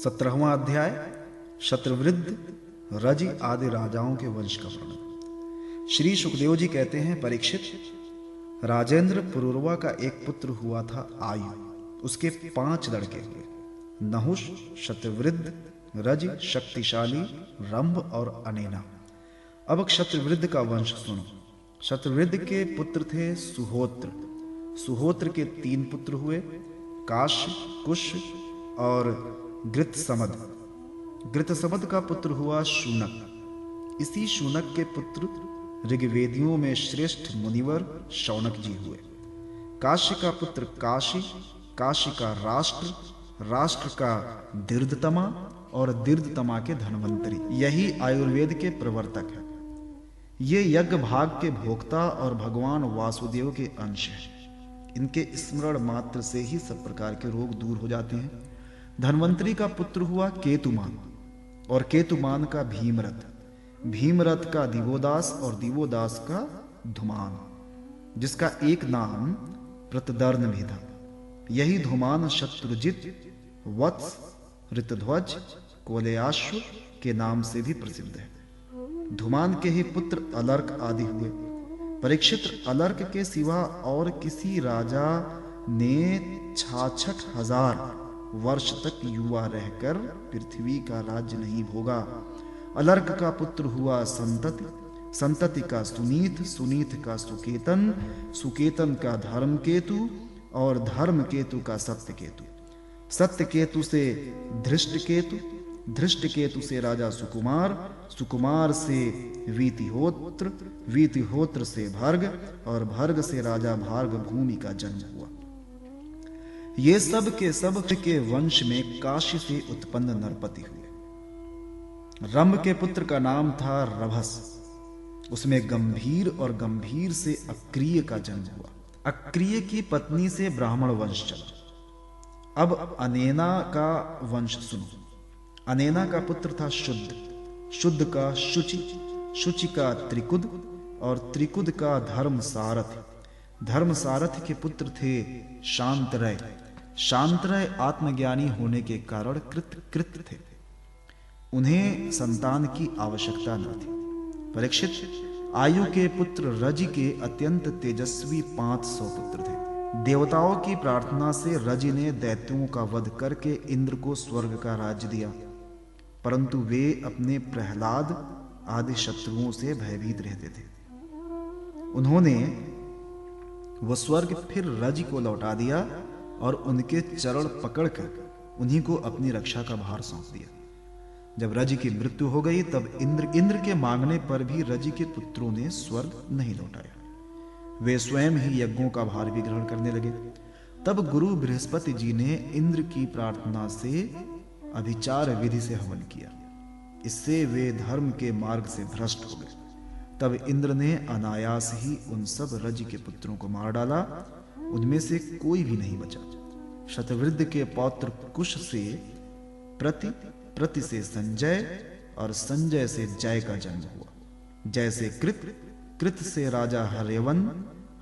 17वां अध्याय शत्रवृद्ध रजि आदि राजाओं के वंश का वर्णन। श्री सुखदेव जी कहते हैं, परीक्षित, राजेंद्र पुरुरवा का एक पुत्र हुआ था आयु। उसके 5 लड़के हुए, नहुष, शत्रवृद्ध, रजि, शक्तिशाली, रंभ और अनेना। अब शत्रवृद्ध का वंश सुनो। शत्रवृद्ध के पुत्र थे सुहोत्र। सुहोत्र के 3 पुत्र हुए, काश्य, कुश और गृतसमद। गृतसमद का पुत्र हुआ शूनक। इसी शूनक के पुत्र ऋग्वेदियों में श्रेष्ठ मुनिवर शौनक जी हुए। काश्य का पुत्र काशी, काशी का राष्ट्र, राष्ट्र का दीर्घतमा और दीर्घतमा के धन्वंतरी। यही आयुर्वेद के प्रवर्तक है। ये यज्ञ भाग के भोक्ता और भगवान वासुदेव के अंश हैं। इनके स्मरण मात्र से ही सब प्रकार के रोग दूर हो जाते हैं। धन्वंतरी का पुत्र हुआ केतुमान और केतुमान का भीमरथ, भीमरथ का दिवोदास और दिवोदास का धुमान, जिसका एक नाम प्रतदर्न भी था। यही धुमान शत्रुजित, वत्स, ऋतध्वज, कोलयाश्व के नाम से भी प्रसिद्ध है। धुमान के ही पुत्र अलर्क आदि हुए। परीक्षित, अलर्क के सिवा और किसी राजा ने 66,000 वर्ष तक युवा रहकर पृथ्वी का राज्य नहीं भोगा। अलर्क का पुत्र हुआ संतति, संतति का सुनीत, सुनीत का सुकेतन, सुकेतन का धर्मकेतु और धर्मकेतु का सत्यकेतु, सत्यकेतु से धृष्टकेतु, धृष्टकेतु से राजा सुकुमार, सुकुमार से वीतिहोत्र, वीतिहोत्र से भर्ग और भर्ग से राजा भार्ग भूमि का जन्म हुआ। ये सब के वंश में काशी से उत्पन्न नरपति हुए। रंभ के पुत्र का नाम था रभस। उसमें गंभीर और गंभीर से अक्रिय का जन्म हुआ। अक्रिय की पत्नी से ब्राह्मण वंश चला। अब अनेना का वंश सुनो। अनेना का पुत्र था शुद्ध, शुद्ध का शुचि, शुचि का त्रिकुद और त्रिकुद का धर्मसारथ। धर्मसारथ के पुत्र थे शांतरय। शांतरय आत्मज्ञानी होने के कारण कृत थे। उन्हें संतान की आवश्यकता न थी। परीक्षित, आयु के पुत्र रजि के अत्यंत तेजस्वी 500 पुत्र थे। देवताओं की प्रार्थना से रजि ने दैत्यों का वध करके इंद्र को स्वर्ग का राज्य दिया, परंतु वे अपने प्रहलाद आदि शत्रुओं से भयभीत रहते थे। उन्होंने वह स्वर्ग फिर रजि को लौटा दिया और उनके चरण पकड़कर उन्हीं को अपनी रक्षा का भार सौंप दिया। जब रजि की मृत्यु हो गई तब इंद्र के मांगने पर भी रजि के पुत्रों ने स्वर्ग नहीं लौटाया। वे स्वयं ही यज्ञों का भार भी ग्रहण करने लगे। तब गुरु बृहस्पति जी ने इंद्र की प्रार्थना से अभिचार विधि से हवन किया। इससे वे धर्म के मार्ग से भ्रष्ट हो गए। तब इंद्र ने अनायास ही उन सब रजि के पुत्रों को मार डाला। उनमें से कोई भी नहीं बचा। शतवृद्ध के पौत्र कुश से प्रति, प्रति से संजय और संजय से जय का जन्म हुआ। जय से कृत, कृत से राजा हर्यवन,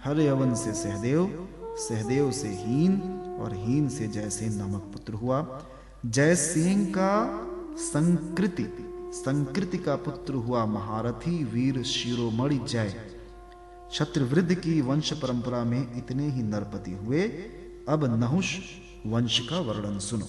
हर्यवन से सहदेव, सहदेव से हीन और हीन से जय से नमक पुत्र हुआ। जय सिंह का संकृति, संकृति का पुत्र हुआ महारथी वीर शिरोमणि जय। शत्रवृद्ध की वंश परंपरा में इतने ही नरपति हुए। अब नहुष वंश का वर्णन सुनो।